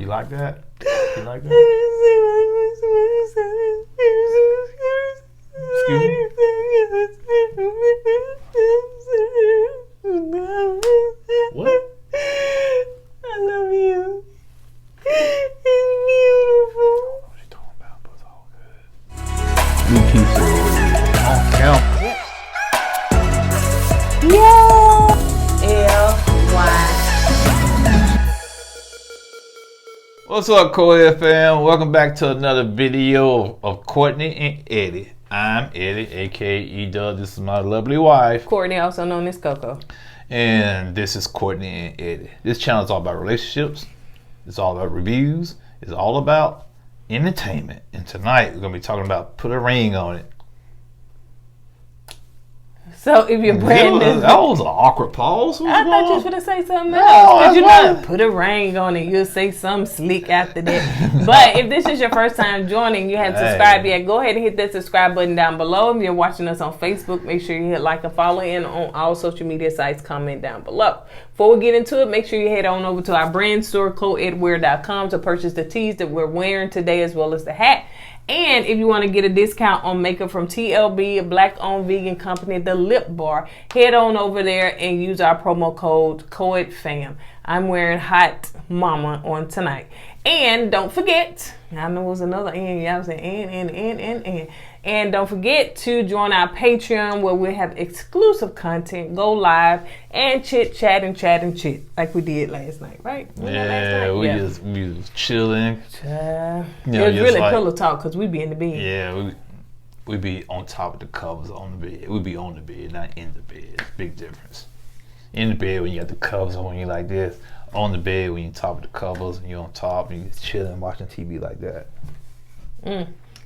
You like that? You like that? Excuse me? What? I love you. It's beautiful. What you talking about? But it's all good. You keep saying on camera. LY. What's up, KOED fam? Welcome back to another video of Kourtney and Eddie. I'm Eddie, aka Dub. This is my lovely wife, Kourtney, also known as Coco. and this is Kourtney and Eddie. This channel is all about relationships. It's all about reviews. It's all about entertainment. And tonight we're gonna be talking about Put a Ring on It. So if you're brand new, That was an awkward pause. I thought you was going to say something No, else. Because you that's know, put a ring on it. You'll say something slick after that. But if this is your first time joining, you haven't subscribed yet, go ahead and hit that subscribe button down below. If you're watching us on Facebook, make sure you hit like and follow, and on all social media sites, comment down below. Before we get into it, make sure you head on over to our brand store, kourtneyandeddie.com, to purchase the tees that we're wearing today, as well as the hat. And if you want to get a discount on makeup from TLB, a black-owned vegan company, the Lip Bar, head on over there and use our promo code KOEDFAM. I'm wearing Hot Mama on tonight. And don't forget, I know it was another N, y'all saying and. And don't forget to join our Patreon, where we have exclusive content, go live, and chit, like we did last night, right? Yeah, we was chilling. It was really like, pillow talk, because we be in the bed. Yeah, we be on top of the covers on the bed. We be on the bed, not in the bed. Big difference. In the bed when you got the covers on you like this. On the bed when you top of the covers and you're on top and you're chilling watching TV like that.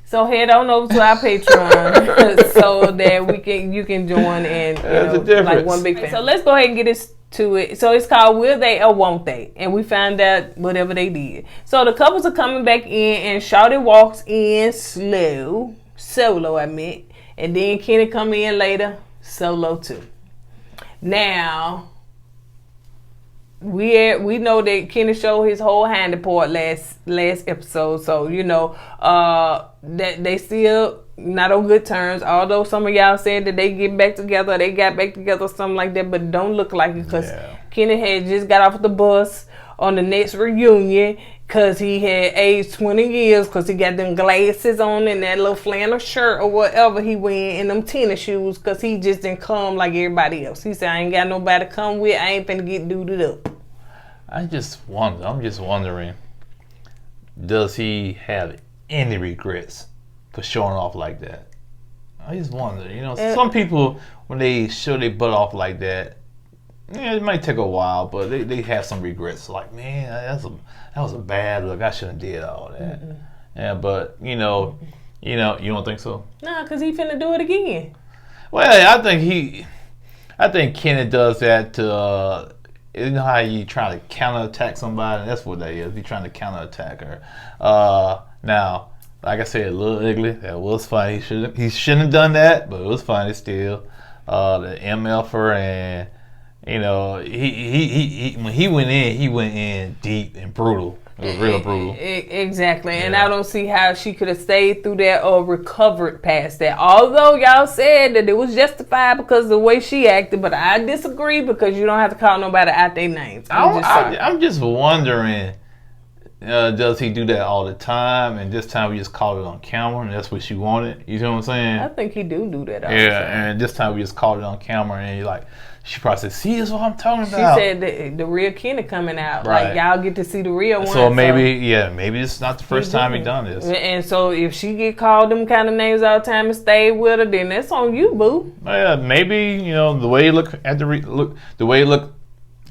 So head on over to our Patreon so that you can join and like one big fan. So let's go ahead and get to it. So it's called Will They or Won't They? And we found out whatever they did. So the couples are coming back in, and Shawty walks in solo I meant, and then Kenny come in later, solo too. Now we know that Kenny showed his whole handy part last episode, so that they still not on good terms. Although some of y'all said that they got back together, something like that, but it don't look like it, because Kenny had just got off the bus on the next reunion, because he had aged 20 years, because he got them glasses on and that little flannel shirt or whatever he wearing, and them tennis shoes, because he just didn't come like everybody else. He said, I ain't got nobody to come with. I ain't finna get duded up. I'm just wondering, does he have any regrets for showing off like that? I just wonder. Some people, when they show their butt off like that, it might take a while, but they have some regrets. Like, man, that was a bad look. I shouldn't have did all that. Mm-mm. Yeah, but you don't think so? Nah, because he finna do it again. Well, I think Kenny does that to. You know how you try to counterattack somebody? That's what that is. He's trying to counterattack her. Now, like I said, a little ugly. That was funny. He shouldn't have done that, but it was funny still. The MFer, and he when he went in deep and brutal. It was real brutal. Exactly. Yeah. And I don't see how she could have stayed through that or recovered past that. Although y'all said that it was justified because of the way she acted, but I disagree, because you don't have to call nobody out their names. I'm just wondering, does he do that all the time? And this time we just caught it on camera, and that's what she wanted. You know what I'm saying? I think he do that all the time. Yeah, and this time we just caught it on camera, and you're like, she probably said, see, that's what I'm talking about. She said the real Kenny coming out. Right. Like, y'all get to see the real one. So maybe it's not the first time he done this. And so if she get called them kind of names all the time and stay with her, then that's on you, boo. Yeah, maybe, the way you look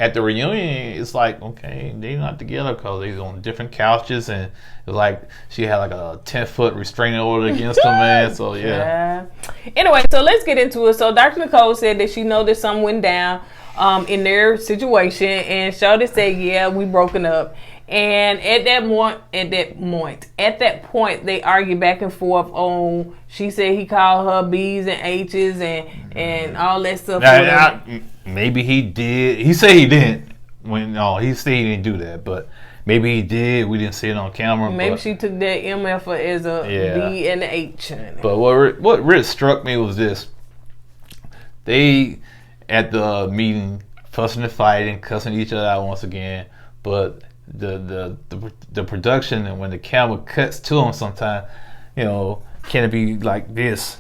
at the reunion, it's like, okay, they're not together because they're on different couches, and it's like she had like a 10-foot restraining order against them, man. So yeah. Anyway, so let's get into it. So Dr. Nicole said that she know that something went down in their situation, and Shawty said, yeah, we broken up. And at that point, they argued back and forth on. She said he called her B's and H's and all that stuff. Maybe he did. He said he didn't. He said he didn't do that. But Maybe he did. We didn't see it on camera. Maybe she took that MF as a B and a H. But what really struck me was this. They, at the meeting, fussing and fighting, cussing each other out once again. But the production, and when the camera cuts to them sometimes, can it be like this?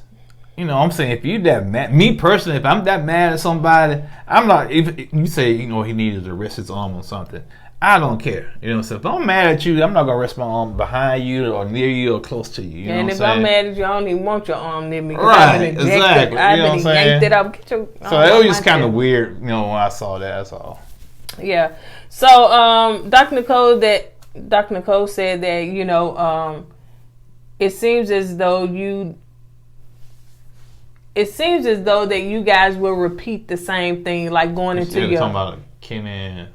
I'm saying, if you that mad, me personally, if I'm that mad at somebody, I'm not, if you say, he needed to rest his arm on something, I don't care. So if I'm mad at you, I'm not going to rest my arm behind you or near you or close to you. And if I'm mad at you, I don't even want your arm near me. Right, exactly. I've been yanked it up. Get your so it was just kind of weird, when I saw that, that's all. Yeah. So, Dr. Nicole said that, it seems as though that you guys will repeat the same thing, like going into your. Talking about Kenny and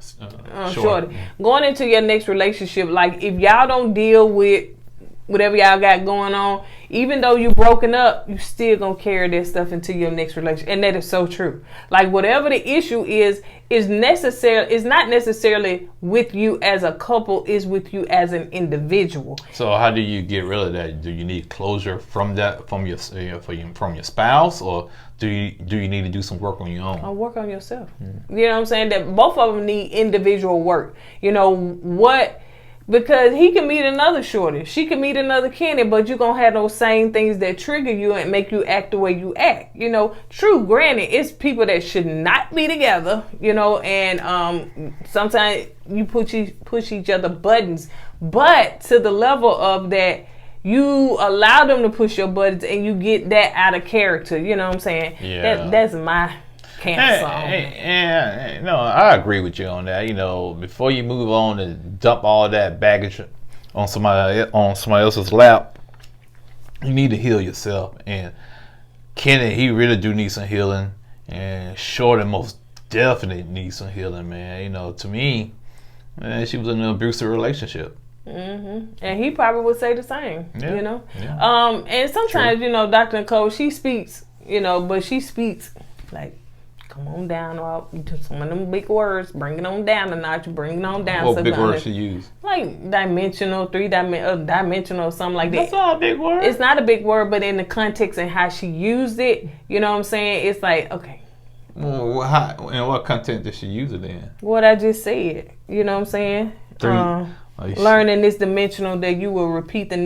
Shorty. Going into your next relationship, like if y'all don't deal with whatever y'all got going on, even though you broken up, you still gonna carry that stuff into your next relationship, and that is so true. Like whatever the issue is not necessarily with you as a couple, is with you as an individual. So how do you get rid of that? Do you need closure from that, from your spouse, or do you need to do some work on your own? Or work on yourself. You know what I'm saying? That both of them need individual work. Because he can meet another Shorty, she can meet another Kenny, but you're going to have those same things that trigger you and make you act the way you act. True, granted, it's people that should not be together, and sometimes you push each other buttons, but to the level of that, you allow them to push your buttons and you get that out of character. You know what I'm saying? Yeah. That's my camp song. No, I agree with you on that. Before you move on and dump all that baggage on somebody else's lap, you need to heal yourself. And Kenny, he really do need some healing, and Shorty most definitely needs some healing, man. To me, man, she was in an abusive relationship. Mm-hmm. And he probably would say the same. Yeah. And sometimes, Dr. Nicole, she speaks, but she speaks like, come on down, or some of them big words, bring it on down a notch, bring it on down. What big words she use? Like dimensional, dimensional, something like that. That's not a big word. It's not a big word, but in the context and how she used it, you know what I'm saying? It's like, okay. Well, in what content did she use it in? What I just said, you know what I'm saying? Learning this dimensional, that you will repeat the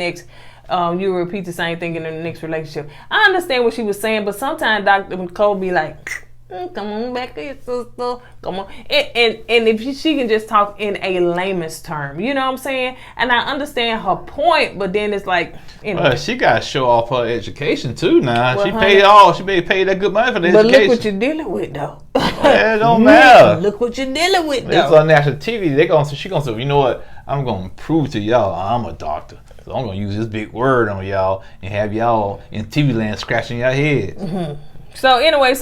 same thing in the next relationship. I understand what she was saying, but sometimes Dr. Nicole be like, come on back here, sister. Come on. And if she can just talk in a layman's term, you know what I'm saying? And I understand her point, but then it's like, Well, she got to show off her education too now. Well, she paid that good money for the education. But education. look what you're dealing with, though. It don't matter. Look what you're dealing with, though. It's on national TV. She gonna say, you know what? I'm gonna prove to y'all I'm a doctor. So I'm gonna use this big word on y'all and have y'all in TV land scratching your heads. Mm-hmm. So anyway,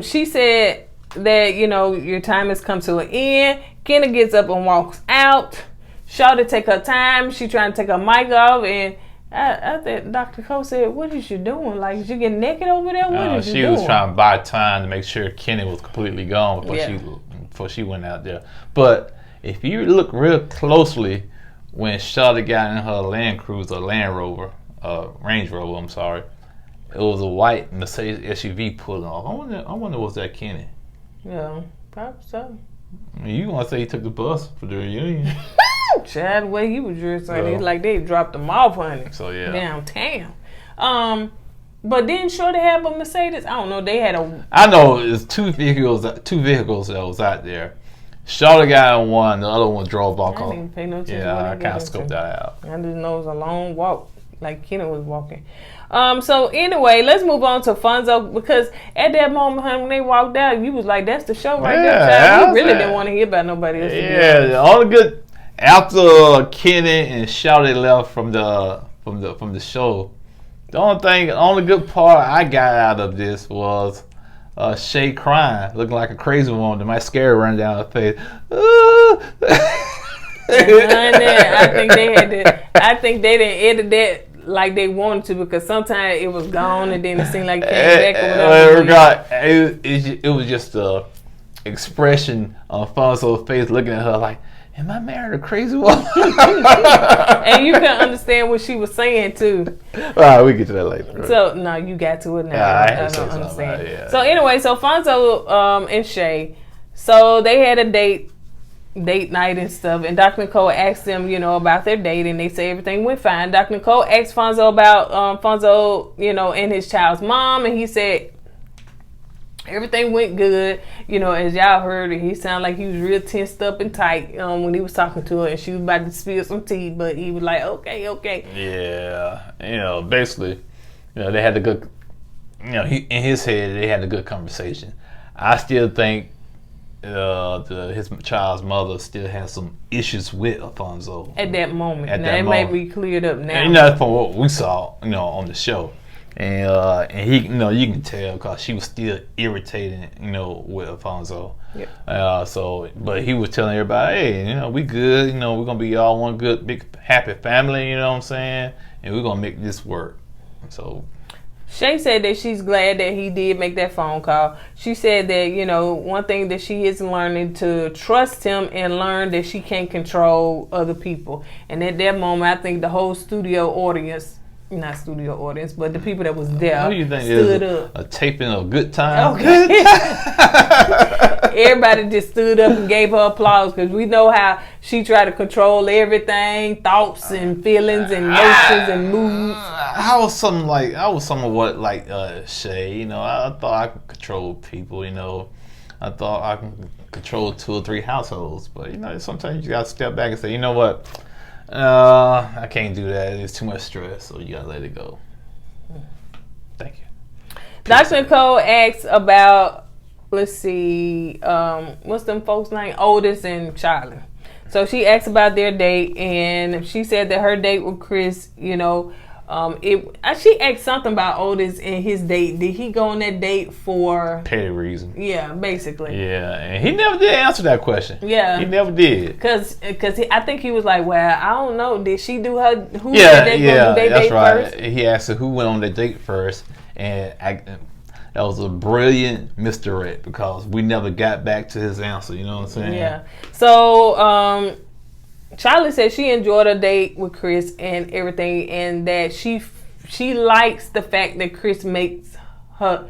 she said that, your time has come to an end. Kenna gets up and walks out. Shawty take her time. She trying to take her mic off, and I think Dr. Cole said, what is you doing? Like, is you getting naked over there? What is you doing? She was trying to buy time to make sure Kenny was completely gone before she went out there. But if you look real closely, when Shawty got in her Range Rover, I'm sorry, it was a white Mercedes SUV pulling off. I wonder was that Kenny? Yeah, probably so. You want to say he took the bus for the reunion? Chad, the way he was dressed, like they dropped him off, honey. So yeah, downtown. But didn't Shorty have a Mercedes? I don't know. They had a. I know it's two vehicles that was out there. Shorty got in one, the other one drove off. I didn't even pay no attention. Yeah, I kind of scoped that out. I just know it was a long walk, like Kenna was walking. So anyway, let's move on to Fonzo, because at that moment, honey, when they walked out, you was like, "That's the show right there, child." We really didn't want to hear about nobody else. Yeah, all the good after Kenny and Shawty left from the show. The only good part I got out of this was Shea crying, looking like a crazy woman. The mascara running down her face. I think they didn't edit that like they wanted to, because sometimes it was gone and then it seemed like it came back or whatever. It was just the expression on Fonzo's face looking at her like, am I married a crazy woman? And you can understand what she was saying too. All right, we get to that later. So no, you got to it now. Yeah, I don't understand. Yeah. So anyway, so Alfonzo and Shea, so they had a date night and stuff, and Dr. Nicole asked them, about their date, and they say everything went fine. Dr. Nicole asked Alfonzo about Alfonzo, and his child's mom, and he said everything went good. As y'all heard, he sounded like he was real tensed up and tight when he was talking to her, and she was about to spill some tea, but he was like, okay. Yeah, basically, they had a good, in his head, they had a good conversation. I still think his child's mother still has some issues with Alfonso at that moment. It may be cleared up now. And that's from what we saw, on the show. And he, you can tell because she was still irritated, with Alfonso. Yep. But he was telling everybody, hey, we good. We're gonna be all one good, big, happy family. You know what I'm saying? And we're gonna make this work. So Shea said that she's glad that he did make that phone call. She said that, one thing that she is learning to trust him and learn that she can't control other people. And at that moment, I think the whole not studio audience, but the people that was there what do you think stood is up. A taping of Good Time? Okay. Everybody just stood up and gave her applause because we know how she tried to control everything, thoughts and feelings and emotions and moods. I was somewhat Shea. I thought I could control people. I thought I could control 2 or 3 households. But sometimes you gotta step back and say, you know what? I can't do that. It's too much stress, so you gotta let it go. Thank you. Dr. Nicole asks about, let's see, what's them folks' name? Otis and Charlie. So she asked about their date, and she said that her date with Chris, she asked something about Otis and his date. Did he go on that date for petty reason? Yeah, basically. Yeah, and he never did answer that question. Yeah, he never did. Because I think he was like, well, I don't know. Did she do her? Who yeah, did yeah, they that's date right. first? He asked her who went on the date first, and that was a brilliant misdirect because we never got back to his answer. You know what I'm saying? Yeah. So Charlie said she enjoyed her date with Chris and everything, and that she likes the fact that Chris makes her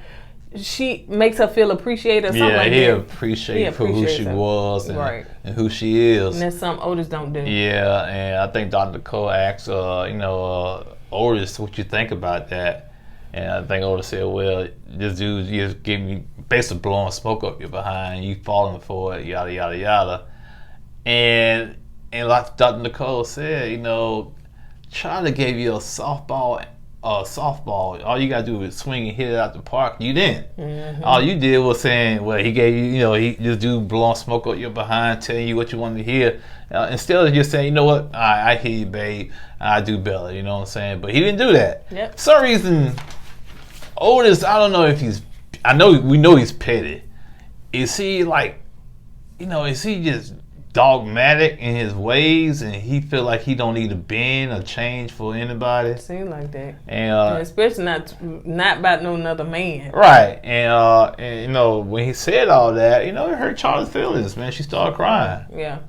feel appreciated or something like that. He appreciates who she was and who she is. And that's something Otis don't do. Yeah, and I think Dr. Nicole asked, Otis, what you think about that? And I think Otis said, well, this dude just gave me basically blowing smoke up your behind, you falling for it, yada, yada, yada. And like Dr. Nicole said, Charlie gave you a softball. All you gotta do is swing and hit it out the park. You didn't. Mm-hmm. All you did was saying, well, he gave you, he just do blowing smoke up your behind, telling you what you wanted to hear. Instead of just saying, you know what, I hear you, babe. I do better. You know what I'm saying? But he didn't do that. Yep. For some reason, Otis, I don't know if we know he's petty. Is he is he just dogmatic in his ways, and he feel like he don't need to bend or change for anybody? It seems like that, and especially not about no another man. Right, and when he said all that, it hurt Charlie's feelings. Man, she started crying. Yeah,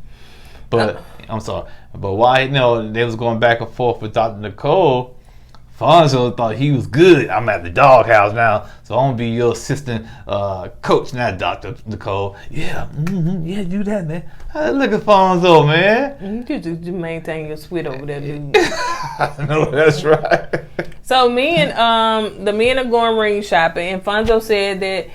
but I'm sorry, but why? They was going back and forth with Dr. Nicole. Alfonso thought he was good. I'm at the doghouse now, so I'm gonna be your assistant coach now, Dr. Nicole. Yeah, yeah, do that, man. Look at Alfonso, man. You just maintain your sweat over there, dude. I know that's right. So the men are going ring shopping, and Alfonso said that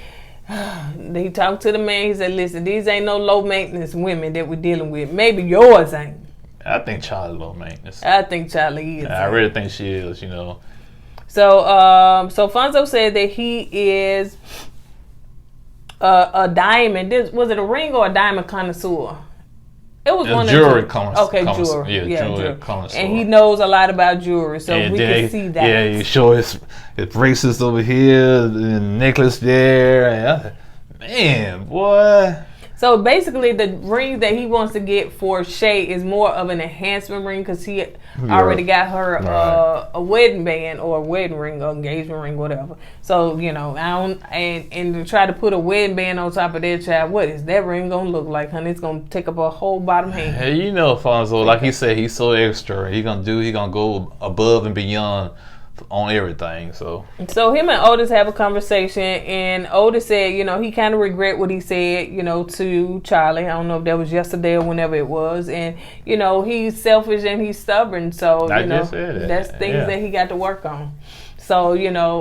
he talked to the man. He said, "Listen, these ain't no low maintenance women that we're dealing with. Maybe yours ain't." I think Charlie's low maintenance. I think Charlie is. I really think she is, So Alfonso said that he is a diamond. Was it a ring or a diamond connoisseur? It was one jewelry of connoisseur. Okay, jewelry. Yeah, jewelry connoisseur. And he knows a lot about jewelry, so we can see that. Yeah, you show his bracelets over here, the necklace there. Man, boy. So basically, the ring that he wants to get for Shea is more of an enhancement ring because he already got her a wedding band or a wedding ring or engagement ring, whatever. So I don't and to try to put a wedding band on top of that child, what is that ring gonna look like, honey? It's gonna take up a whole bottom hand. Hey, Alfonso, like he said, he's so extra. He gonna go above and beyond on everything. So him and Otis have a conversation, and Otis said, he kind of regret what he said, to Charlie. I don't know if that was yesterday or whenever it was, and he's selfish and he's stubborn. So that's things that he got to work on. So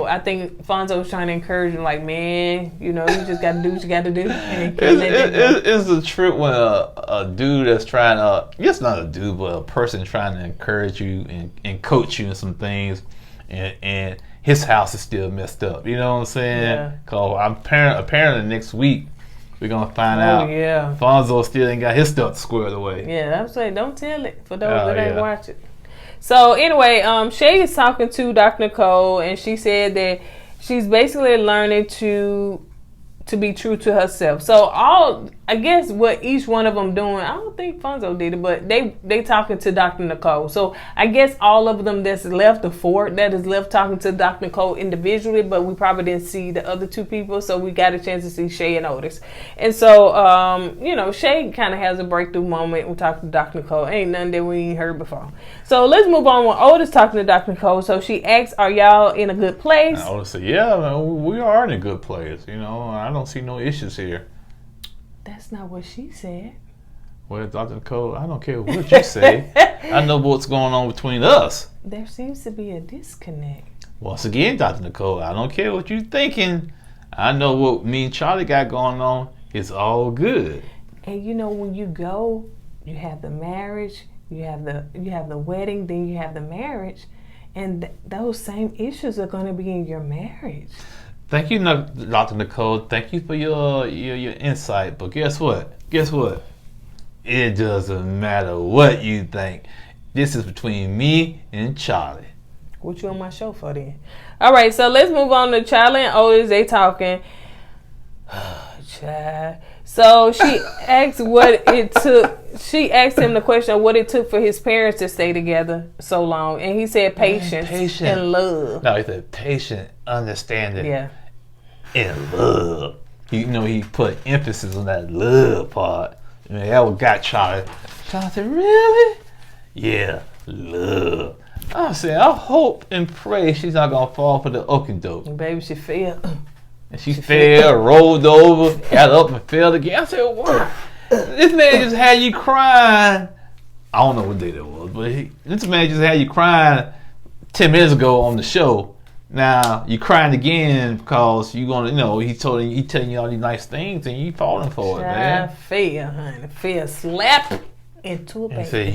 I think Fonzo was trying to encourage him, like, man, you just got to do what you got to do. It's the trip when a dude that's trying to, it's not a dude, but a person trying to encourage you and coach you in some things. And his house is still messed up. You know what I'm saying? Yeah. Cause apparently next week we're gonna find out. Yeah. Fonzo still ain't got his stuff squared away. Yeah, I'm saying don't tell it for those that ain't watch it. So anyway, Shea is talking to Dr. Nicole, and she said that she's basically learning to be true to herself. So I guess what each one of them doing, I don't think Fonzo did it, but they talking to Dr. Nicole. So I guess all of them that's left, the four that is left talking to Dr. Nicole individually, but we probably didn't see the other two people, so we got a chance to see Shea and Otis. And so, Shea kind of has a breakthrough moment when talking to Dr. Nicole. Ain't nothing that we ain't heard before. So let's move on with Otis talking to Dr. Nicole. So she asks, are y'all in a good place? And Otis said, yeah, we are in a good place. I don't see no issues here. That's not what she said. Well, Dr. Nicole, I don't care what you say. I know what's going on between us. There seems to be a disconnect. Once again, Dr. Nicole, I don't care what you're thinking. I know what me and Charlie got going on. It's all good. And when you go, you have the marriage, you have the wedding, then you have the marriage, and those same issues are going to be in your marriage. Thank you, Dr. Nicole. Thank you for your insight. But guess what? It doesn't matter what you think. This is between me and Charlie. What you on my show for then? All right, so let's move on to Charlie and Otis. They talking. Child. So she asked what it took. She asked him the question of what it took for his parents to stay together so long, and he said patience and love. No, he said patient, understanding, and love. He put emphasis on that love part. That what got Charlie. Charlie said, "Really? Yeah, love." I said, I hope and pray she's not gonna fall for the okie doke. Baby, she fell. And she fell, rolled over, got up and fell again. I said, what? This man just had you crying. I don't know what day that was, but this man just had you crying 10 minutes ago on the show. Now you crying again because you gonna, he telling you all these nice things and you falling for it, man. Fell, honey. Fell, slap into a baby. And said,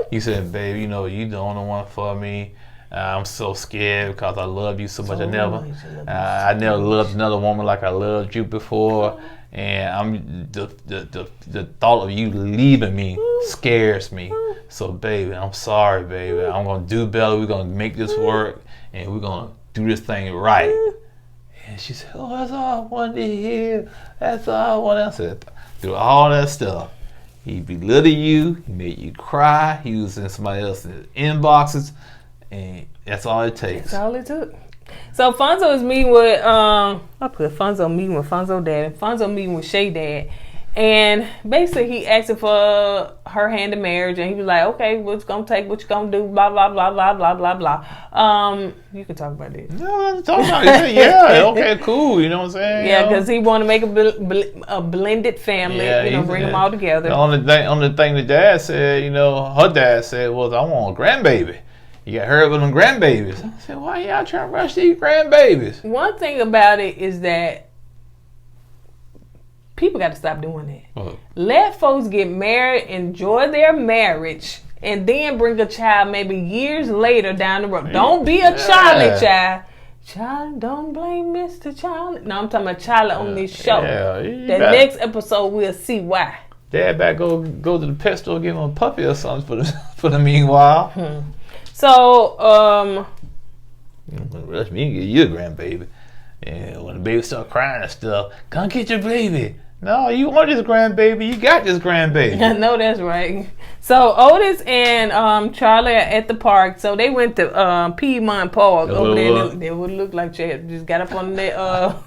he said, babe, you the only one for me. I'm so scared because I love you so much. I never loved another woman like I loved you before, and I'm the thought of you leaving me scares me. So, baby, I'm sorry, baby. I'm gonna do better. We're gonna make this work, and we're gonna do this thing right. And she said, "Oh, that's all I wanted to hear. That's all I wanted." I said, "Through all that stuff, he belittled you. He made you cry. He was in somebody else's inboxes." And that's all it takes. That's all it took. So Fonzo is meeting with I put Fonzo meeting with Fonzo dad and Fonzo meeting with Shea dad. And basically he asked her for her hand in marriage, and he was like, okay, what's gonna take, what you gonna do, blah blah blah blah blah blah blah. You can talk about it. No, I'm talking about it. Yeah, okay, cool. You know what I'm saying? Yeah, because he want to make a blended family. Bring them all together. The only thing the dad said, her dad said was, I want a grandbaby. You got hurt with them grandbabies. I said, why y'all trying to rush these grandbabies? One thing about it is that people got to stop doing that. What? Let folks get married, enjoy their marriage, and then bring a child maybe years later down the road. Don't be a Charlie child. Charlie, don't blame Mr. Charlie. No, I'm talking about Charlie on this show. The next episode, we'll see why. Dad back go to the pet store, give him a puppy or something for the meanwhile. So, rush me and get you a grandbaby. And when the baby start crying and stuff, come get your baby. No, you want this grandbaby. You got this grandbaby. I know that's right. So Otis and Charlie are at the park. So they went to Piedmont Park over there. They would look like Chad just got up on that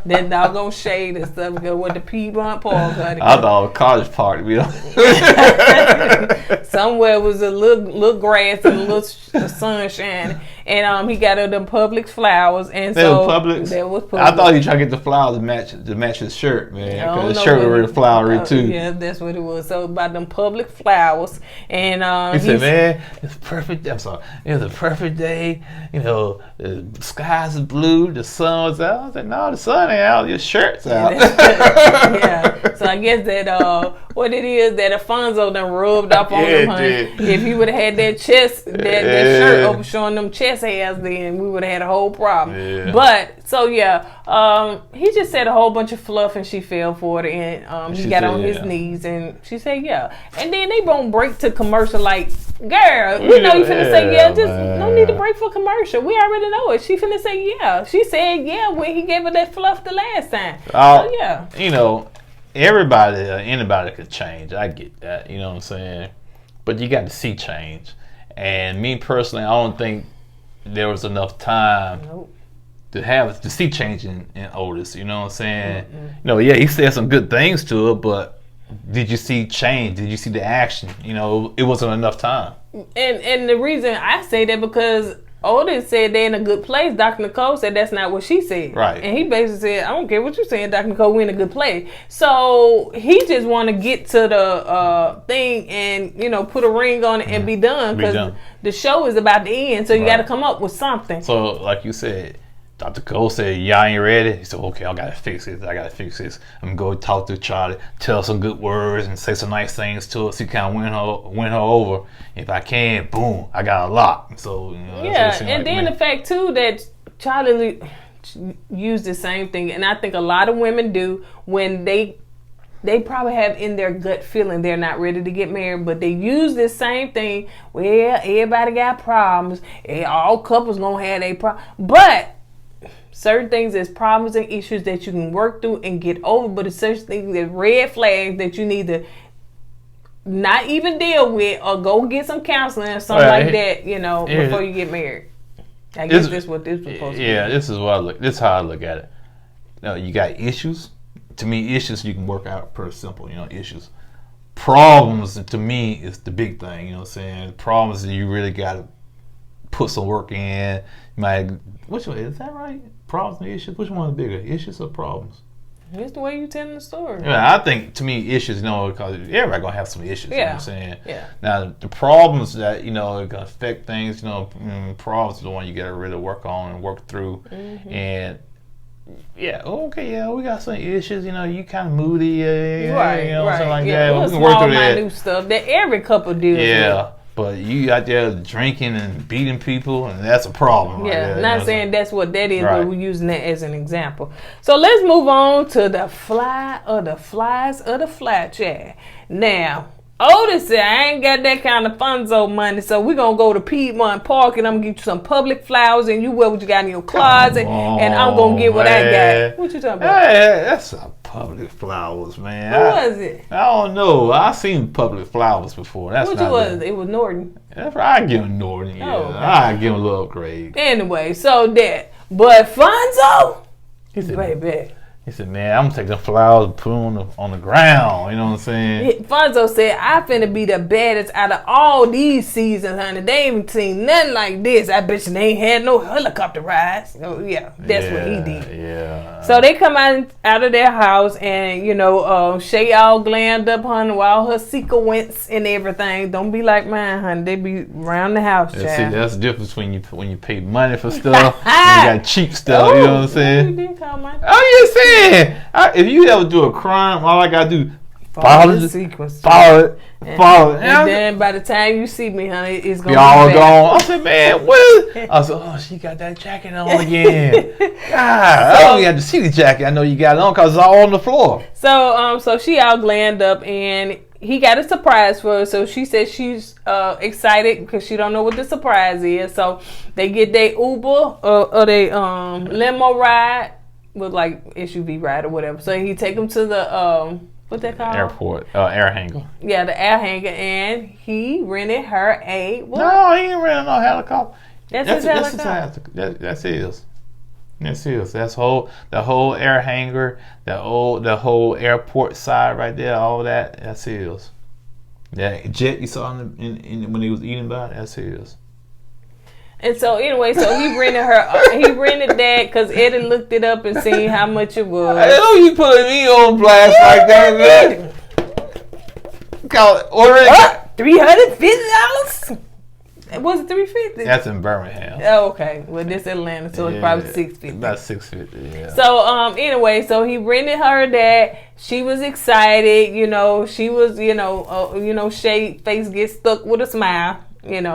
that doggone shade and stuff and go with the Piedmont Park. Honey. I thought it was College Park. You know? Somewhere was a little grass and a little sunshine. And he got her them Publix flowers. And they so were Publix? They was Publix. I thought he tried to get the flowers to match his shirt, man. Because his shirt was really flowery too. Yeah, that's what it was. So about them public flowers. And he said, man, it's perfect. I'm sorry. It was a perfect day. You know, the skies are blue, the sun was out. I said, no, the sun ain't out, your shirt's out. Yeah. So I guess that what it is that Alfonso done rubbed up on him, honey. If he would have had that chest, that shirt over showing them chest hairs, then we would have had a whole problem. Yeah. But so he just said a whole bunch of fluff and she fell for it, and he got on his knees and she said yeah. And then they won't break to commercial like, girl, we know you finna say yeah, just no need to break for commercial. We already know it. She finna say yeah. She said yeah when he gave her that fluff the last time. So yeah. You know, anybody could change. I get that, you know what I'm saying? But you got to see change. And me personally, I don't think there was enough time to see change in Otis, you know what I'm saying? Mm-hmm. You know, yeah, he said some good things to her, but did you see change? Did you see the action? You know, it wasn't enough time. And the reason I say that because Otis said they're in a good place. Dr. Nicole said that's not what she said. Right. And he basically said, I don't care what you're saying, Dr. Nicole, we're in a good place. So he just want to get to the thing and, you know, put a ring on it and be done because the show is about to end. So you got to come up with something. So like you said, Dr. Cole said, y'all ain't ready. He said, okay, I got to fix this. I'm going to go talk to Charlie, tell some good words and say some nice things to her. See, kind of win her over. If I can, boom, I got a lock. So, you know, yeah, and like then the fact, too, that Charlie used the same thing. And I think a lot of women do when they probably have in their gut feeling they're not ready to get married, but they use this same thing. Well, everybody got problems. All couples going to have their problems. But certain things as problems and issues that you can work through and get over, but it's such things as red flags that you need to not even deal with or go get some counseling or something like that, you know, before you get married. I guess that's what this was supposed to be. Yeah, this is how I look at it. You know, you got issues. To me, issues you can work out pretty simple, you know, issues. Problems, to me, is the big thing, you know what I'm saying? Problems that you really got to put some work in. Which one, is that right? Problems and issues? Which one is bigger, issues or problems? It's the way you telling the story. Yeah, I think, to me, issues, you know, because everybody going to have some issues, you know what I'm saying? Yeah. Now, the problems that, you know, are going to affect things, you know, problems are the one you got to really work on and work through. Mm-hmm. And, we got some issues, you know, you kind of moody, you know, something like that. We can work through that. Minute stuff that every couple deals with. But you out there drinking and beating people, and that's a problem. Yeah, right not saying that's what that is, but we're using that as an example. So let's move on to the flies of the fly chat. Now, Otis said, I ain't got that kind of funzo money, so we're going to go to Piedmont Park, and I'm going to get you some public flowers, and you wear what you got in your closet, and I'm going to get what I got. What you talking about? Hey, that's a public flowers, man. What was it? I don't know. I seen public flowers before. That's what was it? It was Norton. That's right. I give him Norton. Yeah, okay. I give him a little upgrade. Anyway, so that. But Fonzo, he said, baby. He said, man, I'm going to take the flowers and put them on the ground. You know what I'm saying? Fonzo said, I finna be the baddest out of all these seasons, honey. They ain't seen nothing like this. I bet you they ain't had no helicopter rides. Oh, yeah. That's what he did. Yeah. So they come out of their house and, you know, Shea all glammed up, honey, while her sequence and everything. Don't be like mine, honey. They be around the house, child. See, that's the difference when you pay money for stuff and you got cheap stuff. You know what I'm saying? You didn't call mine. Oh, you saying? If you ever do a crime, all I gotta do follow the sequence. Follow it. And then by the time you see me, honey, it's gonna be all gone. I said, man, what? I said, oh, she got that jacket on again. God, I don't even have to see the jacket. I know you got it on because it's all on the floor. So she all glammed up and he got a surprise for her. So she said she's excited because she don't know what the surprise is. So they get their Uber or their limo ride with like SUV ride or whatever. So he take him to the what they call airport air hangar. Yeah, the air hangar, and he rented her a what? No, he ain't renting no helicopter. That's his helicopter. That's his. That's his. That's the whole air hangar, the whole airport side right there, all that. That's his. That jet you saw in when he was eating by, that's his. And so anyway, so he rented her. He rented that because Eddie looked it up and seen how much it was. I know you putting me on blast like that, man. Call it ordering $350. Was it $350? That's in Birmingham. Oh, okay. Well, this Atlanta, so it's probably $650. About $650. Yeah. So anyway, so he rented her that. She was excited. You know, she was. Shea face gets stuck with a smile. And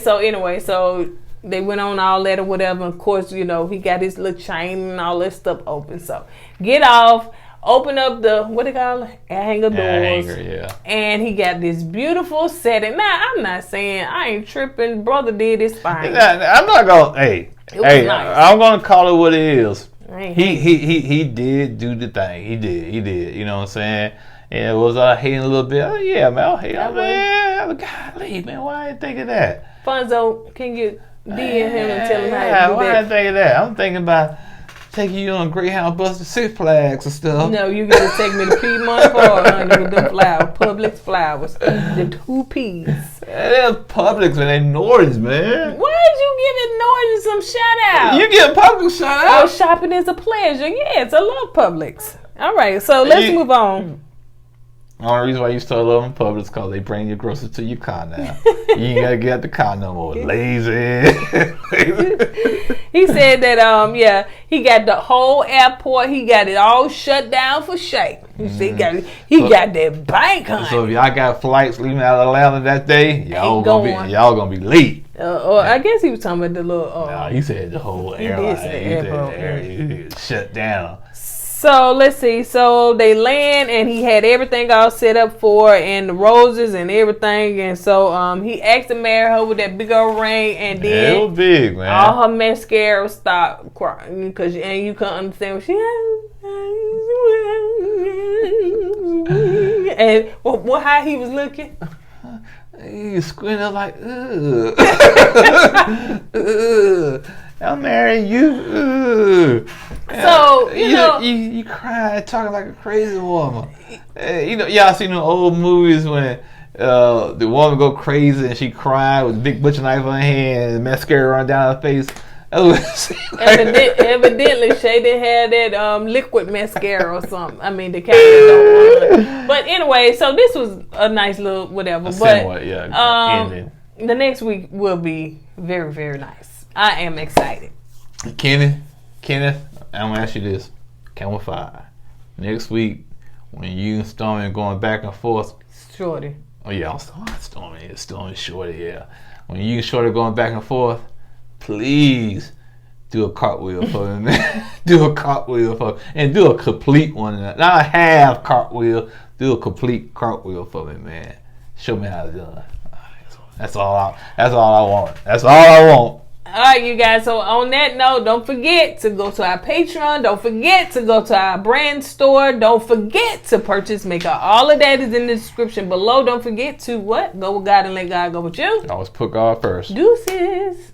so anyway, so they went on all that or whatever. Of course, he got his little chain and all that stuff open. So get off, open up the what they call it, air hanger doors. Yeah. And he got this beautiful setting. Now I'm not saying I ain't tripping. Brother did his thing. I'm not gonna. Hey, nice. I'm gonna call it what it is. He did do the thing. He did. You know what I'm saying? And it was hating a little bit. Oh yeah, man. Man, golly, man. Why I didn't think of that? Fonzo, can you DM him and tell him how to do why that? I didn't think of that? I'm thinking about taking you on Greyhound bus to Six Flags and stuff. No, you gotta take me to Piedmont Park, honey, with them flowers, Publix flowers, the 2 P's. They're Publix, man. They Nordics, man. Why did you give it Norton some shout out? You give Publix shout out? Oh, shopping is a pleasure. Yes, I love Publix. All right, so let's move on. The only reason why you still love them Publix is because they bring your groceries to your car now. You ain't gotta get out the car no more. Lazy. He said that he got the whole airport. He got it all shut down for Shea. He got that bank, honey. So if y'all got flights leaving out of Atlanta that day, y'all gonna be late. I guess he was talking about the little. No, he said the whole airline. He did shut down. So let's see. So they land, and he had everything all set up for, and the roses and everything. And so he asked to marry her with that big old ring, and then it was big, man. All her mascara stopped crying because you couldn't understand what she had. And how he was looking. He squinted like, I'll marry you. So you crying, talking like a crazy woman. Y'all seen the old movies when the woman go crazy and she cried with a big butcher knife in her hand and mascara run down her face. Evidently, Shea didn't have that liquid mascara or something. I mean, the camera don't run. But anyway, so this was a nice little whatever. Ending. The next week will be very, very nice. I am excited. Kenneth, I'm gonna ask you this. Count with 5. Next week, when you and Stormy are going back and forth. Shorty. Oh yeah, Stormy, Shorty. Yeah. When you and Shorty going back and forth, please do a cartwheel for me, man. Do a cartwheel for me. And do a complete one. Not a half cartwheel. Do a complete cartwheel for me, man. Show me how to do it. That's all I want. That's all I want. All right, you guys. So on that note, don't forget to go to our Patreon. Don't forget to go to our brand store. Don't forget to purchase makeup. All of that is in the description below. Don't forget to what? Go with God and let God go with you. Always put God first. Deuces.